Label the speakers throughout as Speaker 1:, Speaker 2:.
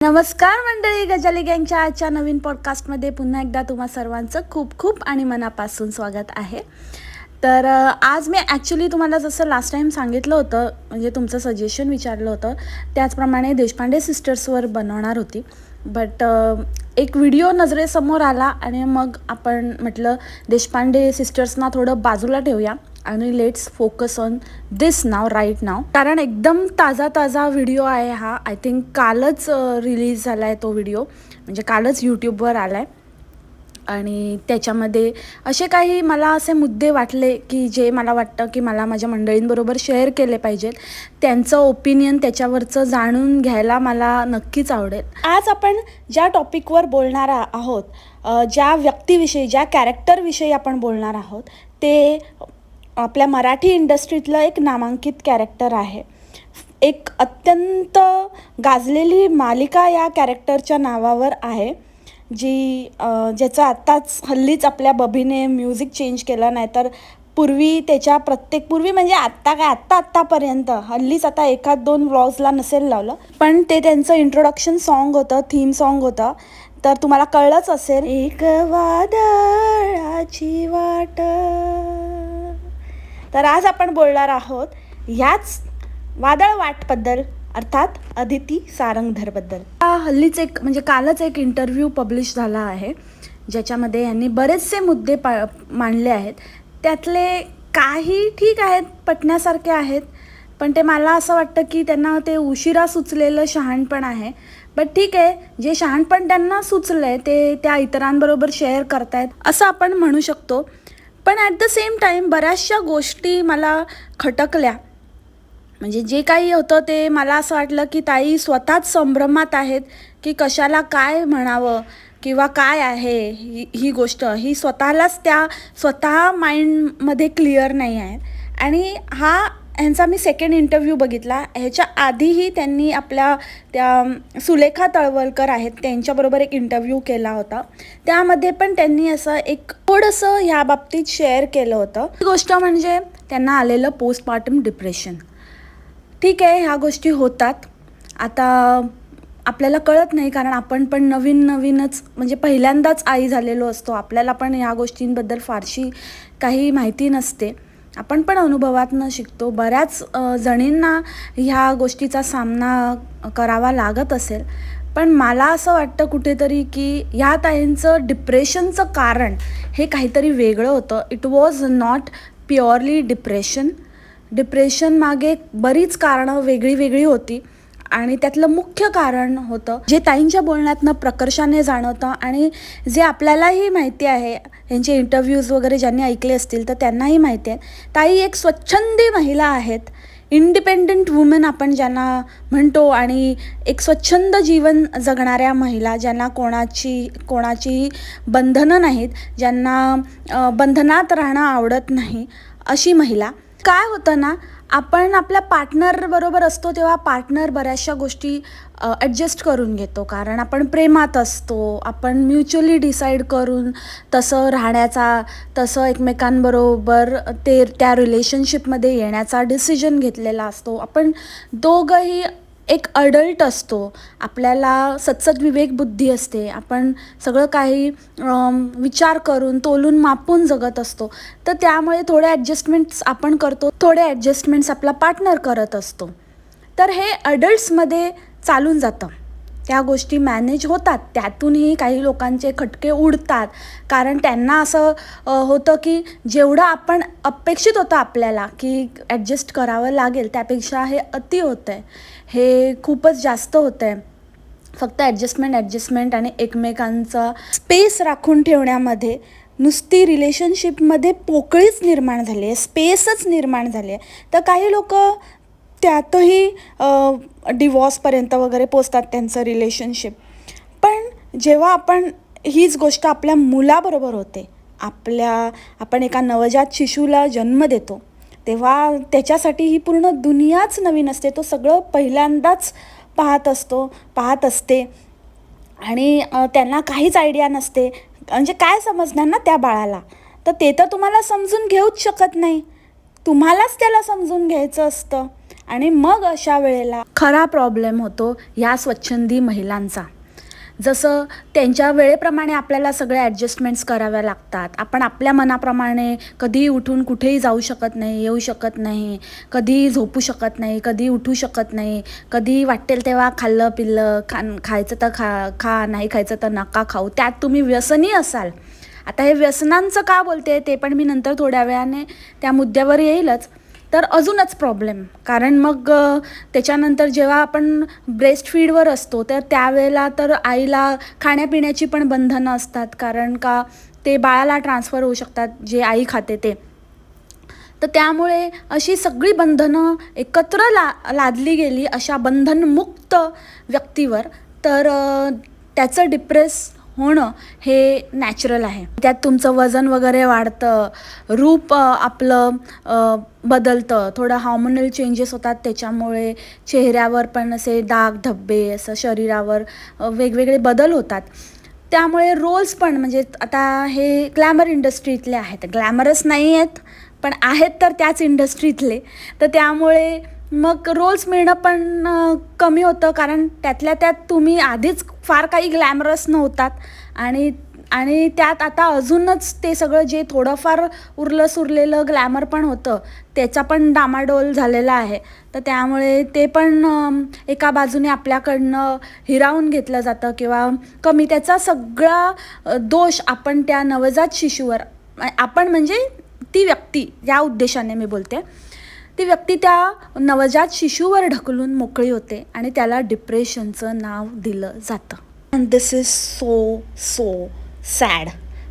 Speaker 1: नमस्कार मंडळी, गजाली गँगच्या आजच्या नवीन पॉडकास्टमध्ये पुन्हा एकदा तुम्हा सर्वांचं खूप खूप आणि मनापासून स्वागत आहे. तर आज मी ॲक्च्युली तुम्हाला जसं लास्ट टाईम सांगितलं होतं, म्हणजे तुमचं सजेशन विचारलं होतं, त्याचप्रमाणे देशपांडे सिस्टर्सवर बनवणार होती. बट एक व्हिडिओ नजरेसमोर आला आणि मग आपण म्हटलं देशपांडे सिस्टर्सना थोडं बाजूला ठेवूया आणि लेट्स फोकस ऑन दिस नाव, राईट नाव. कारण एकदम ताजा व्हिडिओ आहे हा. आय थिंक कालच रिलीज झाला आहे तो व्हिडिओ, म्हणजे कालच यूट्यूबवर आला आहे. आणि त्याच्यामध्ये असे काही मला असे मुद्दे वाटले की जे मला वाटतं की मला माझ्या मंडळींबरोबर शेअर केले पाहिजेत. त्यांचं ओपिनियन त्याच्यावरचं जाणून घ्यायला मला नक्कीच आवडेल. आज आपण ज्या टॉपिकवर बोलणार आहोत, ज्या व्यक्तीविषयी, ज्या कॅरेक्टरविषयी आपण बोलणार आहोत, ते आपल्या मराठी इंडस्ट्रीतलं एक नामांकित कॅरेक्टर आहे. एक अत्यंत गाजलेली मालिका या कॅरेक्टरच्या नावावर आहे, ज्याचं आत्ताच हल्लीच आपल्या बबीने म्युझिक चेंज केलं. नाही तर पूर्वी म्हणजे आत्तापर्यंत हल्लीच आता एखाद दोन व्लॉग्सला नसेल लावलं, पण ते त्यांचं इंट्रोडक्शन सॉन्ग होतं, थीम सॉन्ग होतं. तर तुम्हाला कळलंच असेल, एक वादळाची वाट. तर आज आपण बोलणार आहोत ह्याच वादळ वाटबद्दल, अर्थात अदिती सारंगधरबद्दल. हल्लीच म्हणजे कालच एक इंटरव्ह्यू पब्लिश झाला आहे, ज्याच्यामध्ये यांनी बरेचसे मुद्दे मांडले आहेत. त्यातले काही ठीक आहेत, पटण्यासारखे आहेत, पण ते मला असं वाटतं की त्यांना ते उशिरा सुचलेलं शहाणपण आहे. बट ठीक आहे, जे शहाणपण त्यांना सुचलं आहे ते त्या इतरांबरोबर शेअर करतायत असं आपण म्हणू शकतो. पण ॲट द सेम टाईम बऱ्याचशा गोष्टी मला खटकल्या. म्हणजे जे काही होतं ते मला असं वाटलं की ताई स्वतःच संभ्रमात आहेत की कशाला काय म्हणावं किंवा काय आहे ही गोष्ट, ही स्वतः माइंडमध्ये क्लिअर नाही आहे. आणि ह्यांचा मी सेकंड इंटरव्ह्यू बघितला. ह्याच्या आधीही त्यांनी आपल्या त्या सुलेखा तळवलकर आहेत त्यांच्याबरोबर एक इंटरव्ह्यू केला होता. त्यामध्ये पण त्यांनी असं एक थोडंसं ह्या बाबतीत शेअर केलं होतं. ही गोष्ट म्हणजे त्यांना आलेलं पोस्टमार्टम डिप्रेशन. ठीक आहे, ह्या गोष्टी होतात. आता आपल्याला कळत नाही, कारण आपण पण नवीनच म्हणजे पहिल्यांदाच आई झालेलो असतो. आपल्याला पण ह्या गोष्टींबद्दल फारशी काही माहिती नसते. आपण पण अनुभवातनं शिकतो. बऱ्याच जणींना ह्या गोष्टीचा सामना करावा लागत असेल. पण मला असं वाटतं कुठेतरी की ह्या ताईंचं डिप्रेशनचं कारण हे काहीतरी वेगळं होतं. It was not purely depression मागे बरीच कारणं वेगळी होती. आणि त्यातलं मुख्य कारण होतं जे ताईंच्या बोलण्यातनं प्रकर्षाने जाणवतं आणि जे आपल्यालाही माहिती आहे. यांचे इंटरव्ह्यूज वगैरे ज्यांनी ऐकले असतील तर त्यांनाही माहिती आहे, ताई एक स्वच्छंदी महिला आहेत. इंडिपेंडंट वुमेन आपण ज्यांना म्हणतो, आणि एक स्वच्छंद जीवन जगणाऱ्या महिला, ज्यांना कोणाची बंधनं नाहीत, ज्यांना बंधनात राहणं आवडत नाही, अशी महिला. काय होतं ना, आपण आपल्या पार्टनरबरोबर असतो तेव्हा पार्टनर बऱ्याचशा गोष्टी ॲडजस्ट करून घेतो, कारण आपण प्रेमात असतो. आपण म्युच्युअली डिसाईड करून तसं राहण्याचा, तसं एकमेकांबरोबर त्या रिलेशनशिपमध्ये येण्याचा डिसिजन घेतलेला असतो. आपण दोघंही एक अडल्ट असतो, आपल्याला सत्सद विवेक बुद्धी असते. आपण सगळं काही विचार करून तोलून मापून जगत असतो. तर त्यामुळे थोडे ॲडजस्टमेंट्स आपण करतो, थोडे ॲडजस्टमेंट्स आपला पार्टनर करत असतो. तर हे अडल्ट्समध्ये चालून जातं. त्या गोष्टी मॅनेज होतात. त्यातूनही काही लोकांचे खटके उडतात, कारण त्यांना असं होतं की जेवढं आपण अपेक्षित होतं आपल्याला की ॲडजस्ट करावं लागेल, त्यापेक्षा हे अति होतं आहे, हे खूपच जास्त होतं आहे. फक्त ॲडजस्टमेंट आणि एकमेकांचा स्पेस राखून ठेवण्यामध्ये नुसती रिलेशनशिपमध्ये पोकळीच निर्माण झाली आहे, स्पेसच निर्माण झाली आहे. तर काही लोक त्यातही डिवॉर्सपर्यंत वगैरे पोचतात त्यांचं रिलेशनशिप. पण जेव्हा आपण हीच गोष्ट आपल्या मुलाबरोबर होते, आपण एका नवजात शिशूला जन्म देतो, तेव्हा त्याच्यासाठी ही पूर्ण दुनियाच नवीन असते. तो सगळं पहिल्यांदाच पाहत असते आणि त्यांना काहीच आयडिया नसते. म्हणजे काय समजणार ना त्या बाळाला. तर ते तर तुम्हाला समजून घेऊच शकत नाही, तुम्हालाच त्याला समजून घ्यायचं असतं. आणि मग अशा वेळेला खरा प्रॉब्लेम होतो ह्या स्वच्छंदी महिलांचा. जसं त्यांच्या वेळेप्रमाणे आपल्याला सगळे ॲडजस्टमेंट्स कराव्या लागतात. आपण आपल्या मनाप्रमाणे कधीही उठून कुठेही जाऊ शकत नाही, येऊ शकत नाही, कधीही झोपू शकत नाही, कधी उठू शकत नाही, कधी वाटेल तेव्हा खाल्लं पिल्लं, खायचं तर खा, नाही खायचं तर नका खाऊ. त्यात तुम्ही व्यसनी असाल. आता हे व्यसनांचं का बोलते ते पण मी नंतर थोड्या वेळाने त्या मुद्द्यावर येईलच. तर अजूनच प्रॉब्लेम, कारण मग त्याच्यानंतर जेव्हा आपण ब्रेस्ट फीडवर असतो तर त्यावेळेला तर आईला खाण्यापिण्याची पण बंधनं असतात, कारण का ते बाळाला ट्रान्सफर होऊ शकतात जे आई खाते ते. तर त्यामुळे अशी सगळी बंधनं एकत्र लादली गेली अशा बंधनमुक्त व्यक्तीवर, तर त्याचं डिप्रेस होणं हे नॅचरल आहे. त्यात तुमचं वजन वगैरे वाढतं, रूप आपलं बदलतं, थोडं हार्मोनल चेंजेस होतात, त्याच्यामुळे चेहऱ्यावर पण असे डाग धब्बे, असं शरीरावर वेगवेगळे बदल होतात. त्यामुळे रोल्स पण, म्हणजे आता हे ग्लॅमर इंडस्ट्रीतले आहेत, ग्लॅमरस नाही आहेत पण आहेत तर त्याच इंडस्ट्रीतले, तर त्यामुळे मग रोल्स मिळणं पण कमी होतं, कारण त्यातल्या त्यात तुम्ही आधीच फार काही ग्लॅमरस नव्हतात आणि त्यात आता अजूनच ते सगळं जे थोडंफार उरलं सुरलेलं ग्लॅमर पण होतं त्याचा पण डामाडोल झालेला आहे. तर त्यामुळे ते पण एका बाजूने आपल्याकडनं हिरावून घेतलं जातं किंवा कमी. त्याचा सगळा दोष आपण त्या नवजात शिशूवर, आपण म्हणजे ती व्यक्ती, या उद्देशाने मी बोलते, ती व्यक्ती त्या नवजात शिशूवर ढकलून मोकळी होते आणि त्याला डिप्रेशनचं नाव दिलं जातं. And this is so sad.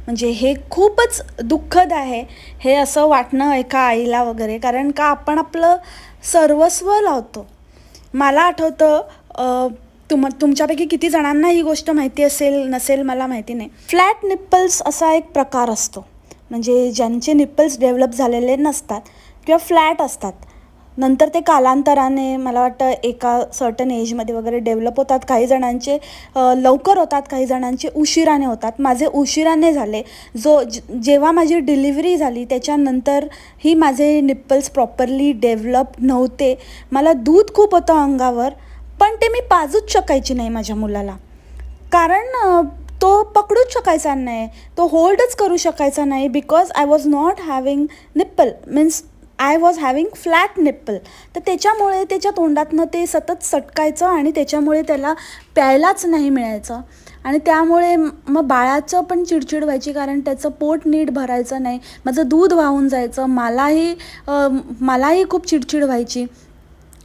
Speaker 1: म्हणजे हे खूपच दुःखद आहे हे असं वाटणं एका आईला वगैरे, कारण का आपण आपलं सर्वस्व लावतो. मला आठवतं, तुमच्यापैकी किती जणांना ही गोष्ट माहिती असेल नसेल मला माहिती नाही, फ्लॅट निप्पल्स असा एक प्रकार असतो. म्हणजे ज्यांचे निप्पल्स डेव्हलप झालेले नसतात किंवा फ्लॅट असतात, नंतर ते कालांतराने मला वाटतं एका सर्टन एजमध्ये वगैरे डेव्हलप होतात. काही जणांचे लवकर होतात, काही जणांचे उशिराने होतात. माझे उशिराने झाले. जेव्हा माझी डिलिव्हरी झाली त्याच्यानंतर ही माझे निप्पल्स प्रॉपरली डेव्हलप नव्हते. मला दूध खूप होतं अंगावर, पण ते मी पाजूच शकायची नाही माझ्या मुलाला, कारण तो पकडूच शकायचा नाही, तो होल्डच करू शकायचा नाही, because I was not having nipple, means I was having flat nipple. तर त्याच्यामुळे त्याच्या तोंडातनं ते सतत सटकायचं आणि त्याच्यामुळे त्याला प्यायलाच नाही मिळायचं. आणि त्यामुळे मग बाळाचं पण चिडचिड व्हायची, कारण त्याचं पोट नीट भरायचं नाही, माझं दूध वाहून जायचं, मलाही खूप चिडचिड व्हायची.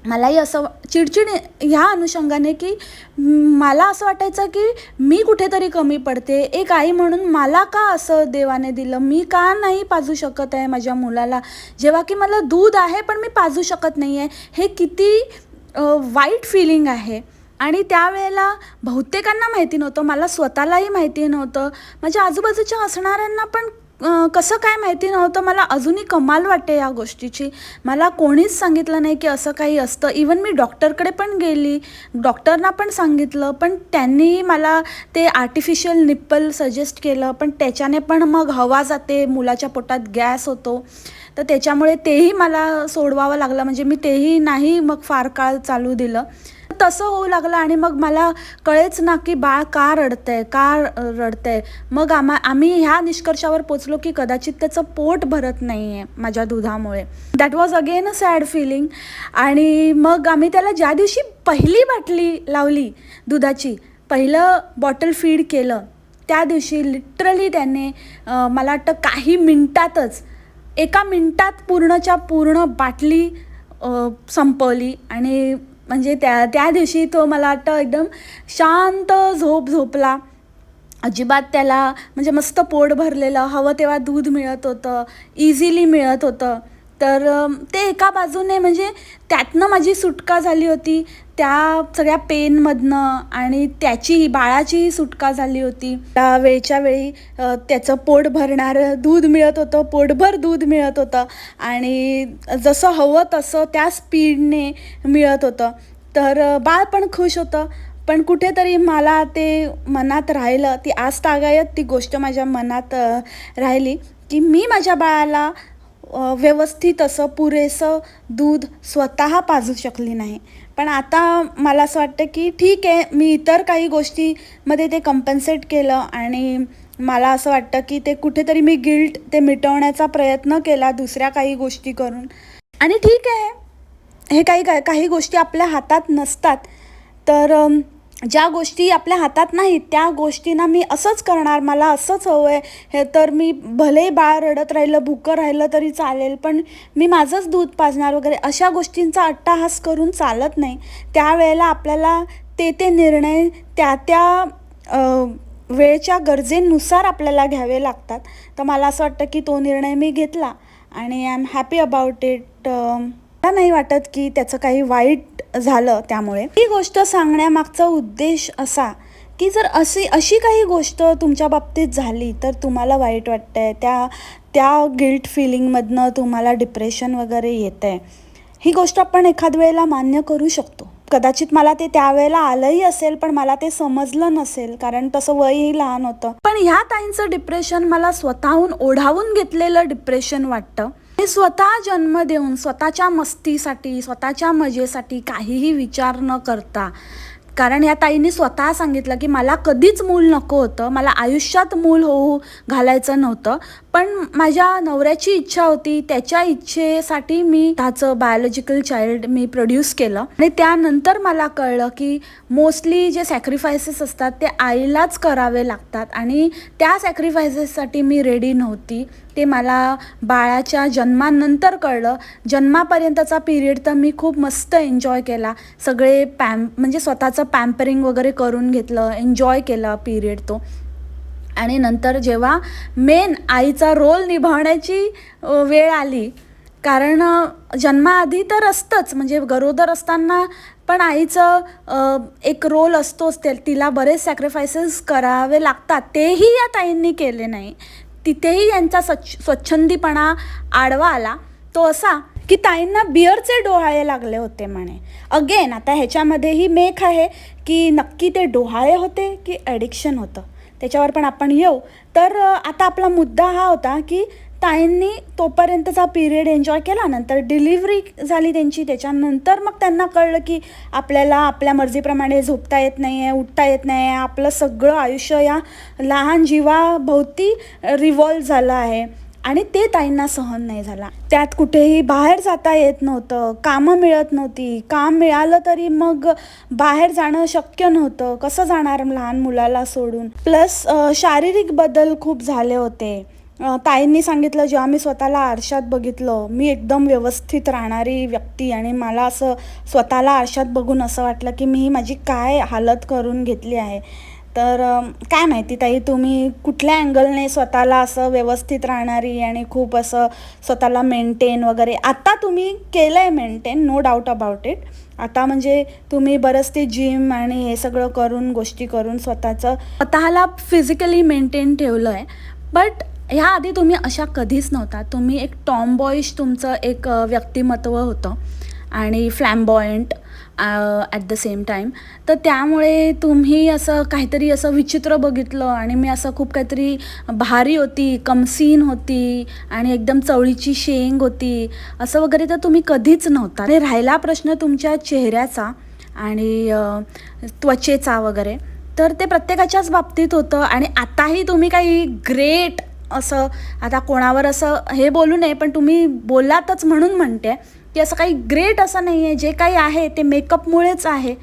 Speaker 1: मलाही असं चिडचिड ह्या अनुषंगाने की मला असं वाटायचं की मी कुठेतरी कमी पडते, एक आई म्हणून मला का असं देवाने दिलं, मी का नाही पाजू शकत आहे माझ्या मुलाला, जेव्हा की मला दूध आहे पण मी पाजू शकत नाही आहे. हे किती वाईट फिलिंग आहे. आणि त्यावेळेला बहुतेकांना माहिती नव्हतं, मला स्वतःलाही माहिती नव्हतं, माझ्या आजूबाजूच्या असणाऱ्यांना पण कसं काय माहिती नव्हतं. मला अजूनही कमाल वाटते या गोष्टीची. मला कोणीच सांगितलं नाही की असं काही असतं. इवन मी डॉक्टरकडे पण गेली, डॉक्टरना पण सांगितलं, पण त्यांनी मला ते आर्टिफिशियल निप्पल सजेस्ट केलं, पण त्याच्याने पण मग हवा जाते, मुलाच्या पोटात गॅस होतो, तर त्याच्यामुळे तेही मला सोडवावं लागलं. म्हणजे मी तेही नाही मग फार काळ चालू दिलं. तसं होऊ लागलं आणि मग मला कळेच ना की बाळ का रडतंय. मग आम्ही ह्या निष्कर्षावर पोचलो की कदाचित त्याचं पोट भरत नाही आहे माझ्या दुधामुळे. That was again a sad feeling. आणि मग आम्ही त्याला ज्या दिवशी पहिली बाटली लावली दुधाची, पहिलं बॉटल फीड केलं, त्या दिवशी लिटरली त्याने मला वाटतं काही मिनटातच, एका मिनटात पूर्णच्या पूर्ण बाटली संपवली. आणि म्हणजे त्या दिवशी तो मला वाटतं एकदम शांत झोपला. अजिबात त्याला म्हणजे मस्त पोट भरलेलं, हवं तेव्हा दूध मिळत होतं, इझिली मिळत होतं. तर ते एका बाजूने म्हणजे त्यातनं माझी सुटका झाली होती, त्या सगळ्या पेनमधनं, आणि बाळाचीही सुटका झाली होती. त्या वेळच्या वेळी त्याचं पोट भरणारं दूध मिळत होतं, पोटभर दूध मिळत होतं, आणि जसं हवं तसं त्या स्पीडने मिळत होतं. तर बाळ पण खुश होतं. पण कुठेतरी मला ते मनात राहिलं, ती आजतागायत ती गोष्ट माझ्या मनात राहिली की मी माझ्या बाळाला व्यवस्थित असं पुरेसं दूध स्वतः पाजू शकली नाही. पण आता मला असं वाटतं की ठीक आहे, मी इतर काही गोष्टीमध्ये ते कम्पन्सेट केलं आणि मला असं वाटतं की ते कुठेतरी मी गिल्ट ते मिटवण्याचा प्रयत्न केला दुसऱ्या काही गोष्टी करून. आणि ठीक आहे, हे काही गोष्टी आपल्या हातात नसतात. तर ज्या गोष्टी आपल्या हातात नाहीत त्या गोष्टींना मी असंच करणार, मला असंच हवं आहे, हे तर मी भलेही बाळ रडत राहिलं, भुकं राहिलं तरी चालेल, पण मी माझंच दूध पाजणार वगैरे अशा गोष्टींचा अट्टाहास करून चालत नाही. त्यावेळेला आपल्याला ते निर्णय त्या वेळेच्या गरजेनुसार आपल्याला घ्यावे लागतात. तर मला असं वाटतं की तो निर्णय मी घेतला आणि I am happy about it. मला नाही वाटत की त्याचं काही वाईट झालं. त्यामुळे ही गोष्ट सांगण्यामागचा उद्देश असा की जर अशी काही गोष्ट तुमच्या बाबतीत झाली तर तुम्हाला वाईट वाटतंय, त्या गिल्ट फिलिंगमधनं तुम्हाला डिप्रेशन वगैरे येतं आहे, ही गोष्ट आपण एखाद वेळेला मान्य करू शकतो. कदाचित मला ते त्यावेळेला आलंही असेल पण मला ते समजलं नसेल, कारण तसं वयही लहान होतं. पण ह्या ताईंचं डिप्रेशन मला स्वतःहून ओढावून घेतलेलं डिप्रेशन वाटतं. हे स्वतः जन्म देऊन स्वतःच्या मस्तीसाठी, स्वतःच्या मजेसाठी काहीही विचार न करता, कारण या ताईंनी स्वतः सांगितलं की मला कधीच मूल नको होतं, मला आयुष्यात मूल होऊ घालायचं नव्हतं, पण माझ्या नवऱ्याची इच्छा होती, त्याच्या इच्छेसाठी मी त्याचं बायोलॉजिकल चाइल्ड मी प्रोड्यूस केलं. आणि त्यानंतर मला कळलं की मोस्टली जे सॅक्रिफायसेस असतात ते आईलाच करावे लागतात आणि त्या सॅक्रिफायसेससाठी मी रेडी नव्हती. ते मला बाळाच्या जन्मानंतर कळलं. जन्मापर्यंतचा पिरियड तर मी खूप मस्त एन्जॉय केला, सगळे म्हणजे स्वतःचं पॅम्परिंग वगैरे करून घेतलं, एन्जॉय केला पिरियड तो. आणि नंतर जेव्हा मेन आईचा रोल निभावण्याची वेळ आली, कारण जन्माआधी तर असतंच, म्हणजे गरोदर असताना पण आईचं एक रोल असतोच, तिला बरेच सॅक्रिफायसेस करावे लागतात, तेही या ताईंनी केले नाही. तिथेही यांचा स्वच्छंदीपणा आडवा आला. तो असा की ताईंना बिअरचे डोहाळे लागले होते म्हणे. अगेन आता ह्याच्यामध्येही मेख आहे की नक्की ते डोहाळे होते की ॲडिक्शन होतं, त्याच्यावर पण आपण येऊ. तर आता आपला मुद्दा हा होता की ताईंनी तोपर्यंतचा पिरियड एन्जॉय केला, नंतर डिलिव्हरी झाली त्यांची, त्याच्यानंतर मग त्यांना कळलं की आपल्याला आपल्या मर्जीप्रमाणे झोपता येत नाही आहे, उठता येत नाही आहे, आपलं सगळं आयुष्य या लहान जीवाभोवती रिव्हॉल्व झालं आहे आणि ते ताईंना सहन नाही झाला. त्यात कुठेही बाहेर जाता येत नव्हतं, कामं मिळत नव्हती, काम मिळालं तरी मग बाहेर जाणं शक्य नव्हतं, कसं जाणार लहान मुलाला सोडून. प्लस शारीरिक बदल खूप झाले होते. ताईंनी सांगितलं, जेव्हा मी स्वतःला आरशात बघितलं, मी एकदम व्यवस्थित राहणारी व्यक्ती आणि मला असं स्वतःला आरशात बघून असं वाटलं की मी माझी काय हालत करून घेतली आहे. तर काय माहिती ताई, तुम्ही कुठल्या अँगलने स्वतःला असं व्यवस्थित राहणारी आणि खूप असं स्वतःला मेंटेन वगैरे, आता तुम्ही केलं आहे maintain, no doubt about it. आता म्हणजे तुम्ही बरंच ते जिम आणि हे सगळं करून, गोष्टी करून स्वतःला फिजिकली मेंटेन ठेवलं आहे. बट ह्या आधी तुम्ही अशा कधीच नव्हता. तुम्ही एक टॉमबॉईश तुमचं एक व्यक्तिमत्व होतं आणि फ्लॅम्बॉयंट ॲट द सेम टाईम. तर त्यामुळे तुम्ही असं काहीतरी असं विचित्र बघितलं आणि मी असं खूप काहीतरी भारी होती, कमसीन होती आणि एकदम चवळीची शेंग होती असं वगैरे तर तुम्ही कधीच नव्हता. आणि राहिला प्रश्न तुमच्या चेहऱ्याचा आणि त्वचेचा वगैरे, तर ते प्रत्येकाच्याच बाबतीत होतं. आणि आताही तुम्ही काही ग्रेट असं, आता कोणावर असं हे बोलू नये पण तुम्ही बोलातच म्हणून म्हणते की असं काही ग्रेट असं नाही आहे. जे काही आहे ते मेकअपमुळेच आहे,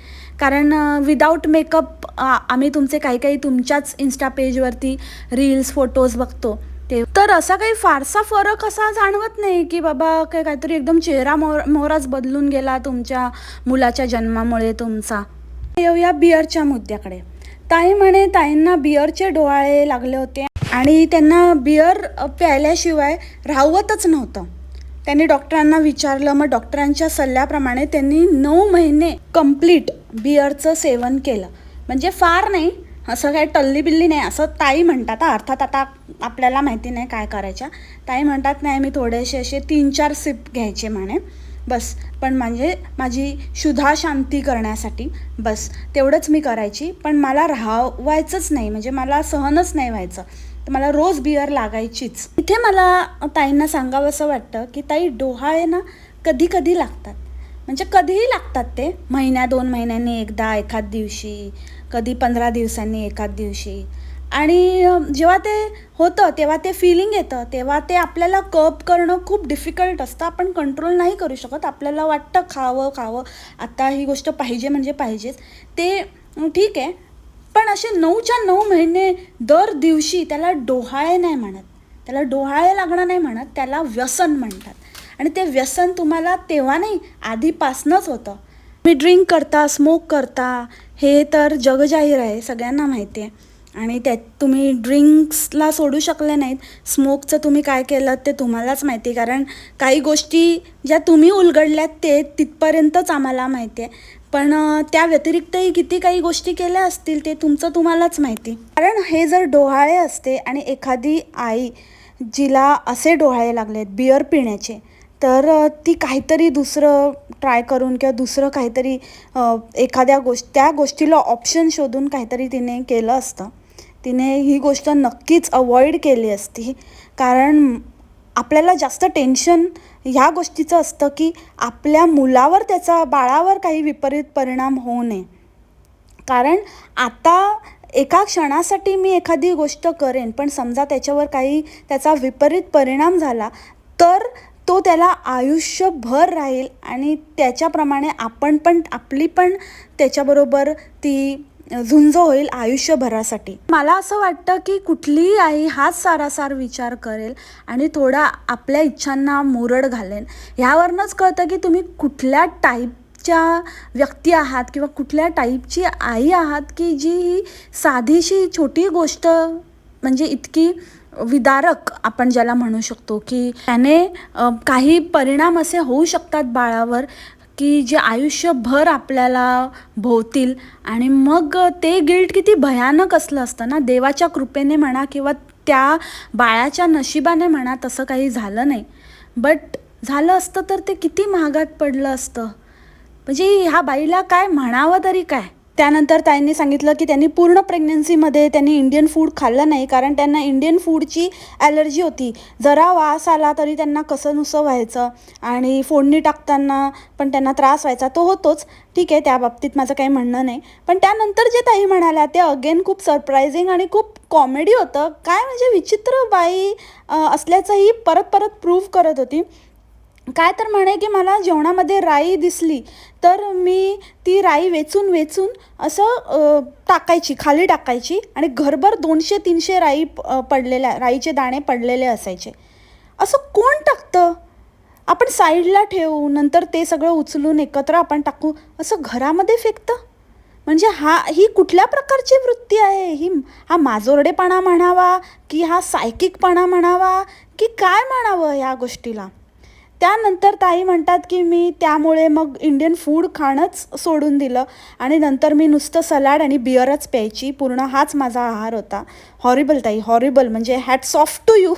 Speaker 1: कारण विदाऊट मेकअप आम्ही तुमचे काही तुमच्याच इन्स्टा पेजवरती रील्स फोटोज बघतो ते, तर असा काही फारसा फरक असा जाणवत नाही की बाबा काहीतरी एकदम चेहरा मोहराच बदलून गेला तुमच्या मुलाच्या जन्मामुळे तुमचा. येऊया बिअरच्या मुद्द्याकडे. ताई म्हणे ताईंना बिअरचे डोहाळे लागले होते आणि त्यांना बिअर प्यायल्याशिवाय राहवतच नव्हतं. त्यांनी डॉक्टरांना विचारलं, मग डॉक्टरांच्या सल्ल्याप्रमाणे त्यांनी 9 महिने कंप्लीट बिअरचं सेवन केलं. म्हणजे फार नाही, असं काय टल्ली बिल्ली नाही असं ताई म्हणतात. अर्थात आता आपल्याला माहिती नाही काय करायच्या. ताई म्हणतात नाही, मी थोडेसे असे 3-4 सिप घ्यायचे म्हणे. बस. पण म्हणजे माझी क्षुधा शांती करण्यासाठी बस तेवढंच मी करायची. पण मला राहावायचंच नाही, म्हणजे मला सहनच नाही व्हायचं. तर मला रोज बिअर लागायचीच. इथे मला ताईंना सांगावंसं वाटतं की ताई, डोहाळे ना कधी कधी लागतात, म्हणजे कधीही लागतात. ते महिन्या 2 महिन्यांनी एकदा, एखाद दिवशी, कधी 15 दिवसांनी एखाद दिवशी. आणि जेव्हा ते होतं तेव्हा ते फिलिंग येतं, तेव्हा ते आपल्याला कप करणं खूप डिफिकल्ट असतं. आपण कंट्रोल नाही करू शकत. आपल्याला वाटतं खावं खावं, आता ही गोष्ट पाहिजे म्हणजे पाहिजेच. ते ठीक आहे. पण असे 9च्या 9 महिने दर दिवशी त्याला डोहाळे नाही म्हणत, त्याला डोहाळे लागणं नाही म्हणत, त्याला व्यसन म्हणतात. आणि ते व्यसन तुम्हाला तेव्हा नाही, आधीपासनंच होतं. तुम्ही ड्रिंक करता, स्मोक करता, हे तर जगजाहीर आहे, सगळ्यांना माहिती आहे. आणि त्यात तुम्ही ड्रिंक्सला सोडू शकले नाहीत, स्मोकचं तुम्ही काय केलं ते तुम्हालाच माहिती. कारण काही गोष्टी ज्या तुम्ही उलगडल्यात ते तिथपर्यंतच आम्हाला माहिती आहे. पण त्या व्यतिरिक्तही किती काही गोष्टी केल्या असतील ते तुमचं तुम्हालाच माहिती. कारण हे जर डोहाळे असते आणि एखादी आई जिला असे डोहाळे लागलेत बिअर पिण्याचे, तर ती काहीतरी दुसरं ट्राय करून किंवा दुसरं काहीतरी एखाद्या त्या गोष्टीला ऑप्शन शोधून काहीतरी तिने केलं असतं. तिने ही गोष्ट नक्कीच अवॉइड केली असती. कारण आपल्याला जास्त टेन्शन ह्या गोष्टीचं असतं की आपल्या मुलावर, त्याचा बाळावर काही विपरीत परिणाम होऊ नये. कारण आता एका क्षणासाठी मी एखादी गोष्ट करेन, पण समजा त्याच्यावर काही त्याचा विपरीत परिणाम झाला तर तो त्याला आयुष्यभर राहील आणि त्याच्याप्रमाणे आपली पण त्याच्याबरोबर ती झुंज होईल आयुष्यभरासाठी. मला असं वाटतं की कुठलीही आई हाच सारासार विचार करेल आणि थोडा आपल्या इच्छांना मुरड घालेन. ह्यावरूनच कळतं की तुम्ही कुठल्या टाईपच्या व्यक्ती आहात किंवा कुठल्या टाईपची आई आहात की जी ही साधीशी छोटी गोष्ट, म्हणजे इतकी विदारक आपण ज्याला म्हणू शकतो, की त्याने काही परिणाम असे होऊ शकतात बाळावर की जे आयुष्यभर आपल्याला भोवतील. आणि मग ते गिल्ट किती भयानक असलं असतं ना. देवाच्या कृपेने म्हणा किंवा त्या बाळाच्या नशिबाने म्हणा तसं काही झालं नाही, बट झालं असतं तर ते किती महागात पडलं असतं. म्हणजे ह्या बाईला काय म्हणावं तरी काय. त्यानंतर ताईंनी सांगितलं की त्यांनी पूर्ण प्रेग्नन्सीमध्ये त्यांनी इंडियन फूड खाल्लं नाही, कारण त्यांना इंडियन फूडची ॲलर्जी होती. जरा वास आला तरी त्यांना कसंनुसं व्हायचं आणि फोडणी टाकताना पण त्यांना त्रास व्हायचा. तो होतोच, ठीक आहे, त्या बाबतीत माझं काही म्हणणं नाही. पण त्यानंतर जे ताई म्हणाल्या ते अगेन खूप सरप्रायझिंग आणि खूप कॉमेडी होतं. काय म्हणजे विचित्र बाई असल्याचंही परत परत प्रूव्ह करत होती. काय तर म्हणे की मला जेवणामध्ये राई दिसली तर मी ती राई वेचून असं टाकायची, खाली टाकायची आणि घरभर 200-300 राईचे दाणे पडलेले असायचे. असं कोण टाकतं? आपण साईडला ठेवू, नंतर ते सगळं उचलून एकत्र आपण टाकू, असं घरामध्ये फेकतं. म्हणजे ही कुठल्या प्रकारची वृत्ती आहे? हा माजोरडेपणा म्हणावा की हा सायकिकपणा म्हणावा की काय म्हणावं या गोष्टीला? त्यानंतर ताई म्हणतात की मी त्यामुळे मग इंडियन फूड खाणंच सोडून दिलं आणि नंतर मी नुसतं सलाड आणि बिअरच प्यायची. पूर्ण हाच माझा आहार होता. हॉरिबल ताई, हॉरिबल. म्हणजे हॅट्स ऑफ टू यू.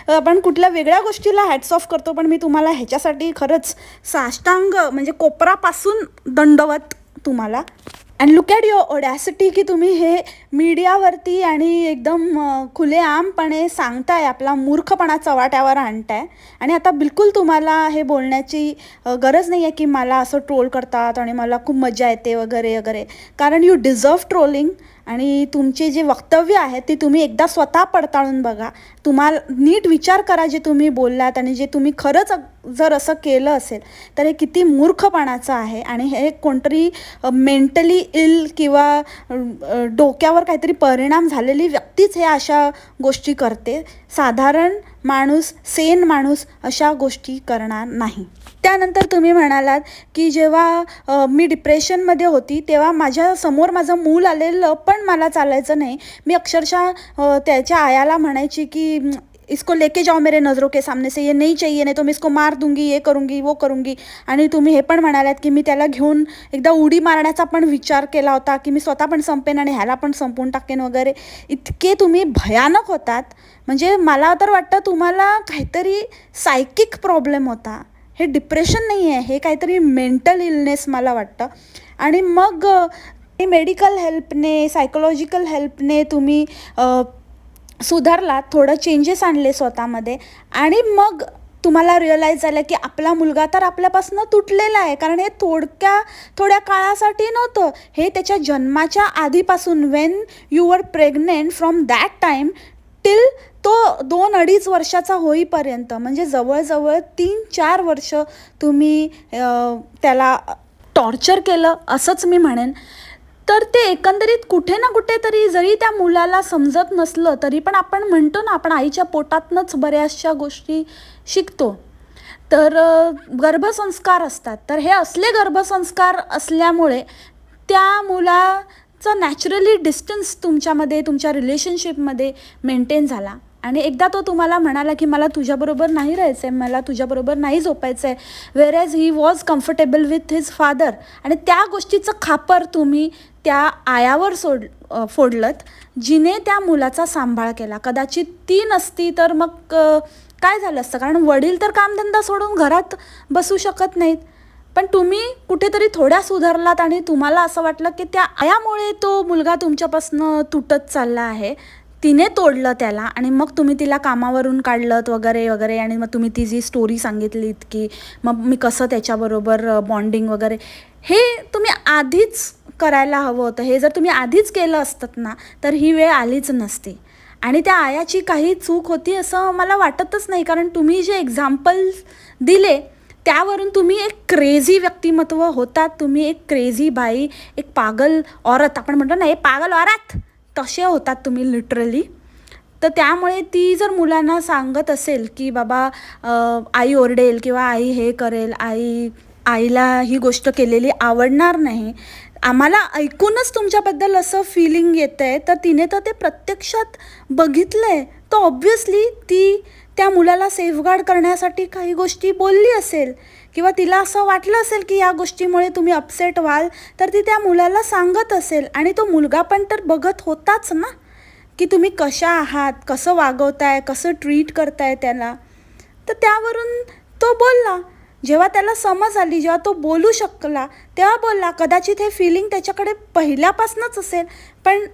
Speaker 1: आपण कुठल्या वेगळ्या गोष्टीला हॅट्स ऑफ करतो, पण मी तुम्हाला ह्याच्यासाठी खरंच साष्टांग म्हणजे कोपरापासून दंडवत तुम्हाला. अँड लुक ॲट युअर ऑडॅसिटी की तुम्ही हे मीडियावरती आणि एकदम खुलेआमपणे सांगताय, आपला मूर्खपणा चव्हाट्यावर आणताय. आणि आता बिलकुल तुम्हाला हे बोलण्याची गरज नाही आहे की मला असं ट्रोल करतात आणि मला खूप मजा येते वगैरे वगैरे. कारण यू डिझर्व ट्रोलिंग. आणि तुमचे जे वक्तव्य आहेत ते तुम्ही एकदा स्वतः पडताळून बघा. तुम्हाला नीट विचार करा जे तुम्ही बोललात, आणि जे तुम्ही खरंच जर असं केलं असेल तर हे किती मूर्खपणाचं आहे. आणि हे कोणतरी मेंटली इल किंवा डोक्यावर काहीतरी परिणाम झालेली व्यक्तीच हे अशा गोष्टी करते. साधारण माणूस, सेन माणूस अशा गोष्टी करणार नाही. त्यानंतर तुम्ही म्हणालात की जेव्हा मी डिप्रेशनमध्ये होती तेव्हा माझ्यासमोर माझं मूल आलेलं पण मला चालायचं नाही. मी अक्षरशः त्याच्या आयाला म्हणायची की इसको लेके जाओ मेरे नज़रों के सामने से, ये नहीं चाहिए, नहीं तो मैं इसको मार दूंगी, ये करूंगी वो करूंगी. आणि तुम्ही हे पण म्हणालात की मी त्याला घेऊन एकदा उडी मारण्याचा पण विचार केला होता की मी स्वतः पण संपेन आणि ह्याला पण संपवून टाकेन वगैरे. इतके तुम्ही भयानक होतात. म्हणजे मला तर वाटतं तुम्हाला काहीतरी सायकिक प्रॉब्लेम होता. हे डिप्रेशन नाही आहे, हे काहीतरी मेंटल इलनेस मला वाटतं. आणि मग मेडिकल हेल्पने, सायकोलॉजिकल हेल्पने तुम्ही सुधारलात, थोडं चेंजेस आणले स्वतःमध्ये आणि मग तुम्हाला रिअलाईज झालं की आपला मुलगा तर आपल्यापासून तुटलेला आहे. कारण हे थोड्या काळासाठी नव्हतं, हे त्याच्या जन्माच्या आधीपासून, Wien you were pregnant, from that time till तो 2-2.5 वर्षाचा होईपर्यंत, म्हणजे जवळजवळ 3-4 वर्ष तुम्ही त्याला टॉर्चर केलं असंच मी म्हणेन. तर ते एकंदरीत कुठे ना कुठेतरी, जरी त्या मुलाला समजत नसलं तरी पण आपण म्हणतो ना, आपण आईच्या पोटातनंच बऱ्याचशा गोष्टी शिकतो. तर गर्भसंस्कार असतात, तर हे असले गर्भसंस्कार असल्यामुळे त्या मुलाचा नॅचरली डिस्टन्स तुमच्यामध्ये, तुमच्या रिलेशनशिपमध्ये मेंटेन झाला. आणि एकदा तो तुम्हाला म्हणाला की मला तुझ्याबरोबर नाही राहायचं आहे, मला तुझ्याबरोबर नाही झोपायचं आहे, wear as he was comfortable with his father. आणि त्या गोष्टीचं खापर तुम्ही त्या आयावर फोडलत, जिने त्या मुलाचा सांभाळ केला. कदाचित ती नसती तर मग काय झालं असतं, कारण वडील तर कामधंदा सोडून घरात बसू शकत नाहीत. पण तुम्ही कुठेतरी थोड्या सुधारलात आणि तुम्हाला असं वाटलं की त्या आयामुळे तो मुलगा तुमच्यापासून तुटत चालला आहे, तिने तोडलं त्याला. आणि मग तुम्ही तिला कामावरून काढलं वगैरे वगैरे, आणि मग तुम्ही ती जी स्टोरी सांगितलीत की मग मी कसं त्याच्याबरोबर बॉन्डिंग वगैरे, हे तुम्ही आधीच करायला हवं होतं. हे जर तुम्ही आधीच केलं असतं ना, तर ही वेळ आलीच नसती. आणि त्या आयाची काही चूक होती असं मला वाटतच नाही, कारण तुम्ही जे एक्झाम्पल्स दिले त्यावरून तुम्ही एक क्रेझी व्यक्तिमत्व होतात, तुम्ही एक क्रेझी बाई, एक पागल औरत, आपण म्हणतो ना, हे पागल औरत, तसे होतात तुम्ही लिटरली. तर त्यामुळे ती जर मुलांना सांगत असेल की बाबा आई ओरडेल किंवा आई हे करेल, आईला ही गोष्ट केलेली आवडणार नाही, आम्हाला ऐकूनच तुमच्याबद्दल असं फिलिंग येतं आहे, तर तिने तर ते प्रत्यक्षात बघितलं आहे, तर ऑब्व्हियसली ती त्या मुलाला सेफगार्ड करण्यासाठी काही गोष्टी बोलली असेल, किंवा तिला असं वाटलं असेल की या गोष्टीमुळे तुम्ही अपसेट व्हाल, तर ती त्या मुलाला सांगत असेल. आणि तो मुलगा पण तर बघत होताच ना की तुम्ही कशा आहात, कसं वागवताय, कसं ट्रीट करताय त्याला. तर त्यावरून तो बोलला. जेव्हा त्याला समज आली, जेव्हा तो बोलू शकला, तेव्हा बोलला. कदाचित हे फिलिंग त्याच्याकडे पहिल्यापासूनच असेल, पण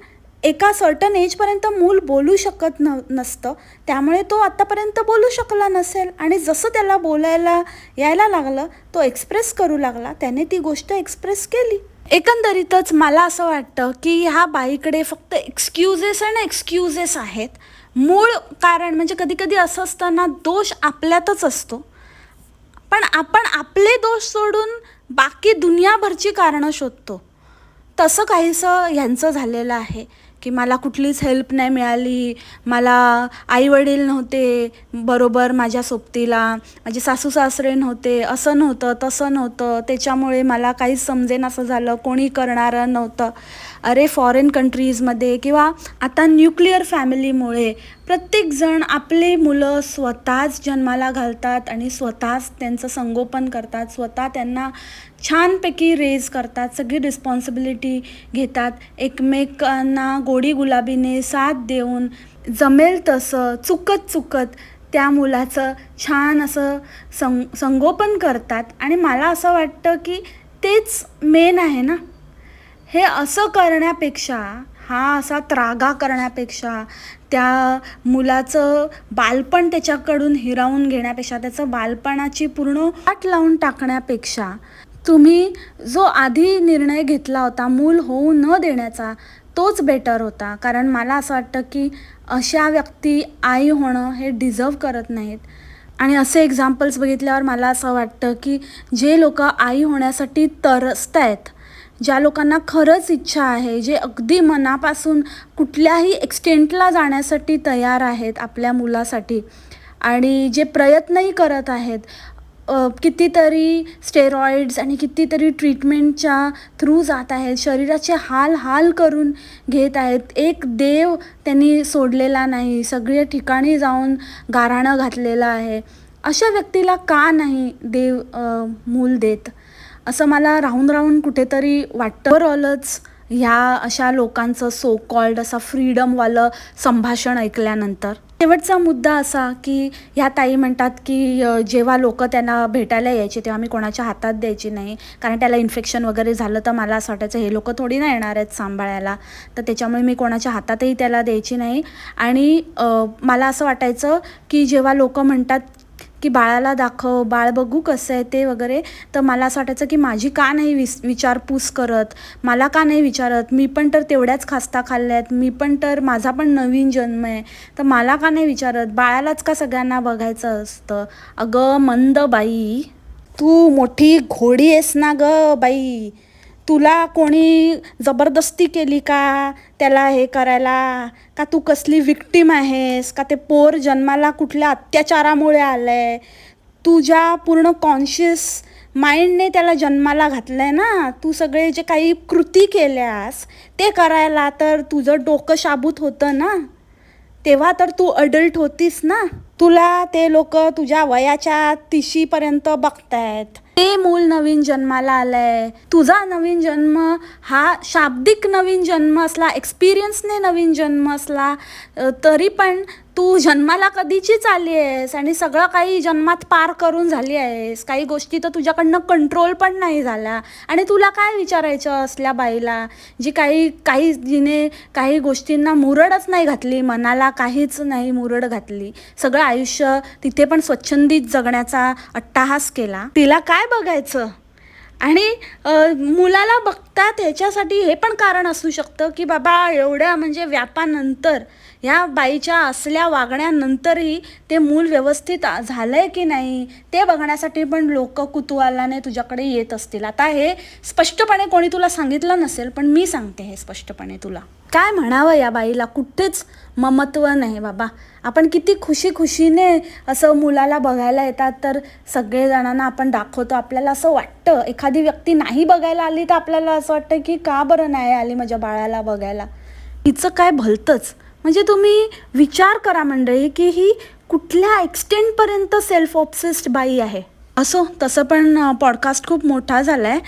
Speaker 1: एका सर्टन एजपर्यंत मूल बोलू शकत नसतं, त्यामुळे तो आत्तापर्यंत बोलू शकला नसेल. आणि जसं त्याला बोलायला यायला लागलं, तो एक्सप्रेस करू लागला, त्याने ती गोष्ट एक्सप्रेस केली. एकंदरीतच मला असं वाटतं की ह्या बाईकडे फक्त एक्सक्युजेस आहेत. मूळ कारण म्हणजे कधी कधी असं असतं ना, दोष आपल्यातच असतो, पण आपण आपले दोष सोडून बाकी दुनियाभरची कारणं शोधतो. तसं काहीसं ह्यांचं झालेलं आहे की मला कुठलीच हेल्प नाही मिळाली, मला आईवडील नव्हते बरोबर माझ्या सोबतीला, माझे सासू सासरे नव्हते, असं नव्हतं तसं नव्हतं, त्याच्यामुळे मला काहीच समजेन असं झालं, कोणी करणारं नव्हतं. अरे फॉरेन कंट्रीजमध्ये किंवा आता न्यूक्लिअर फॅमिलीमुळे प्रत्येकजण आपले मुलं स्वतःच जन्माला घालतात आणि स्वतःच त्यांचं संगोपन करतात, स्वतः त्यांना छानपैकी रेज करतात, सगळी रिस्पॉन्सिबिलिटी घेतात, एकमेकांना गोडी गुलाबीने साथ देऊन जमेल तसं चुकत त्या मुलाचं छान असं संगोपन करतात. आणि मला असं वाटतं की तेच मेन आहे ना. हे असं करण्यापेक्षा, हा असा त्रागा करण्यापेक्षा, त्या मुलाचं बालपण त्याच्याकडून हिरावून घेण्यापेक्षा, त्याचं बालपणाची पूर्ण वाट लावून टाकण्यापेक्षा, तुम्ही जो आधी निर्णय घेतला होता मूल होऊ न देण्याचा, तोच बेटर होता. कारण मला असं वाटतं की अशा व्यक्ती आई होणं हे डिझर्व करत नाहीत. आणि असे एक्झाम्पल्स बघितल्यावर मला असं वाटतं की जे लोक आई होण्यासाठी तरसत आहेत, ज्या लोकांना खरंच इच्छा आहे, जे अगदी मनापासून कुठल्याही एक्सटेंटला जाण्यासाठी तयार आहेत आपल्या मुलासाठी, आणि जे प्रयत्नही करत आहेत, कितीतरी स्टेरॉइड्स आणि कितीतरी ट्रीटमेंटच्या थ्रू जात आहेत, शरीराचे हाल करून घेत आहेत, एक देव त्यांनी सोडलेला नाही, सगळे ठिकाणी जाऊन गाऱ्हाणं घातलेलं आहे. अशा व्यक्तीला का नाही देव मूल देत, असं मला राहून कुठेतरी वाटतं. ओव्हरऑलच ह्या अशा लोकांचं सो कॉल्ड असं फ्रीडमवालं संभाषण ऐकल्यानंतर शेवटचा मुद्दा असा की ह्या ताई म्हणतात की जेव्हा लोक त्यांना भेटायला यायचे तेव्हा मी कोणाच्या हातात द्यायची नाही, कारण त्याला इन्फेक्शन वगैरे झालं तर मला असं वाटायचं हे लोक थोडी ना येणार आहेत सांभाळायला, तर त्याच्यामुळे मी कोणाच्या हातातही त्याला द्यायची नाही. आणि मला असं वाटायचं की जेव्हा लोक म्हणतात की बाळाला दाखव, बाळ बघू कसं आहे ते वगैरे, तर मला असं वाटायचं की माझी का नाही विचारपूस करत, मला का नाही विचारत, मी पण तर तेवढ्याच खास्ता खाल्ल्या आहेत, मी पण तर, माझा पण नवीन जन्म आहे, तर मला का नाही विचारत, बाळालाच का सगळ्यांना बघायचं असतं. अगं मंद बाई, तू मोठी घोडी आहेस ना ग बाई, तुला कोणी जबरदस्ती केली का त्याला हे करायला, का तू कसली विक्टीम आहेस, का ते पोर जन्माला कुठल्या अत्याचारामुळे आलं आहे, तुझ्या पूर्ण कॉन्शियस माइंडने त्याला जन्माला घातलं आहे ना, तू सगळे जे काही कृती केल्यास ते करायला तर तुझं डोकं शाबूत होतं ना, तेव्हा तर तू अडल्ट होतीस ना. तुला ते लोक तुझ्या वयाच्या 30पर्यंत बघतायत, ते मूल नवीन जन्माला आलंय, तुझा नवीन जन्म हा शाब्दिक नवीन जन्म असला, एक्सपिरियन्सने नवीन जन्म असला, तरी पण तू जन्माला कधीचीच आली आहेस आणि सगळं काही जन्मात पार करून झाली आहेस, काही गोष्टी तर तुझ्याकडनं कंट्रोल पण नाही झाल्या. आणि तुला काय विचारायचं असल्या बाईला जी जिने काही गोष्टींना मुरडच नाही घातली, मनाला काहीच नाही मुरड घातली, सगळं आयुष्य तिथे पण स्वच्छंदीत जगण्याचा अट्टाहास केला, तिला काय बघायचं. आणि मुलाला बघतात ह्याच्यासाठी हे पण कारण असू शकतं की बाबा एवढ्या म्हणजे व्यापानंतर, ह्या बाईच्या असल्या वागण्यानंतरही ते मूल व्यवस्थित झालं आहे की नाही ते बघण्यासाठी पण लोक कुतूहलाने तुझ्याकडे येत असतील. आता हे स्पष्टपणे कोणी तुला सांगितलं नसेल, पण मी सांगते हे स्पष्टपणे तुला. काय म्हणावं या बाईला, कुठेच ममत्व नाही बाबा. आपण किती खुशीने असं मुलाला बघायला येतात, तर सगळेजणांना आपण दाखवतो, आपल्याला असं वाटतं, एखादी व्यक्ती नाही बघायला आली तर आपल्याला असं वाटतं की का बरं नाही आली माझ्या बाळाला बघायला, हिचं काय भलतंच. म्हणजे तुम्ही विचार करा मंडळी की ही कुठल्या एक्सटेंटपर्यंत सेल्फ ऑब्सेस्ड बाई आहे. असो, तसं पण पॉडकास्ट खूप मोठा झाला आहे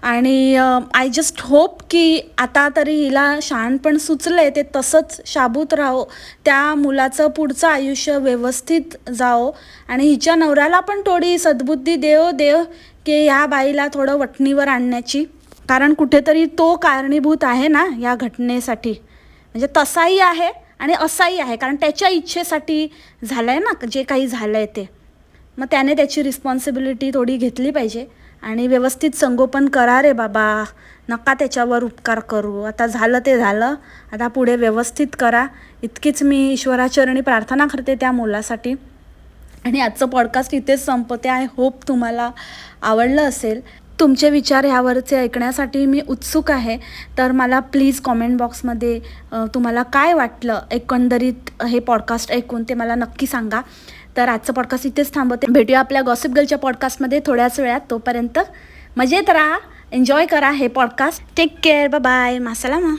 Speaker 1: आणि आय जस्ट होप की आता तरी हिला शहाणपण सुचलं आहे, ते तसंच शाबूत राहो, त्या मुलाचं पुढचं आयुष्य व्यवस्थित जाओ आणि हिच्या नवऱ्याला पण थोडी सद्बुद्धी देव की ह्या बाईला थोडं वठणीवर आणण्याची, कारण कुठेतरी तो कारणीभूत आहे ना या घटनेसाठी. म्हणजे तसाही आहे आणि असाही आहे, कारण त्याच्या इच्छेसाठी झालं आहे ना जे काही झालं आहे ते, मग त्याने त्याची रिस्पॉन्सिबिलिटी थोडी घेतली पाहिजे आणि व्यवस्थित संगोपन करा रे बाबा, नका त्याच्यावर उपकार करू. आता झालं ते झालं, आता पुढे व्यवस्थित करा, इतकीच मी ईश्वराचरणी प्रार्थना करते त्या मुलासाठी. आणि आजचं पॉडकास्ट इथेच संपते. आय होप तुम्हाला आवडलं असेल. तुमचे विचार ह्यावरचे ऐकण्यासाठी मी उत्सुक आहे, तर मला प्लीज कॉमेंट बॉक्समध्ये तुम्हाला काय वाटलं एकंदरीत हे पॉडकास्ट ऐकून ते मला नक्की सांगा. तर आजचं पॉडकास्ट इथेच थांबवते. भेटूया आपल्या गॉसिप गर्लच्या पॉडकास्टमध्ये थोड्याच वेळात. तोपर्यंत मजेत राहा, एन्जॉय करा हे podcast. Take care, bye bye, मासलामा.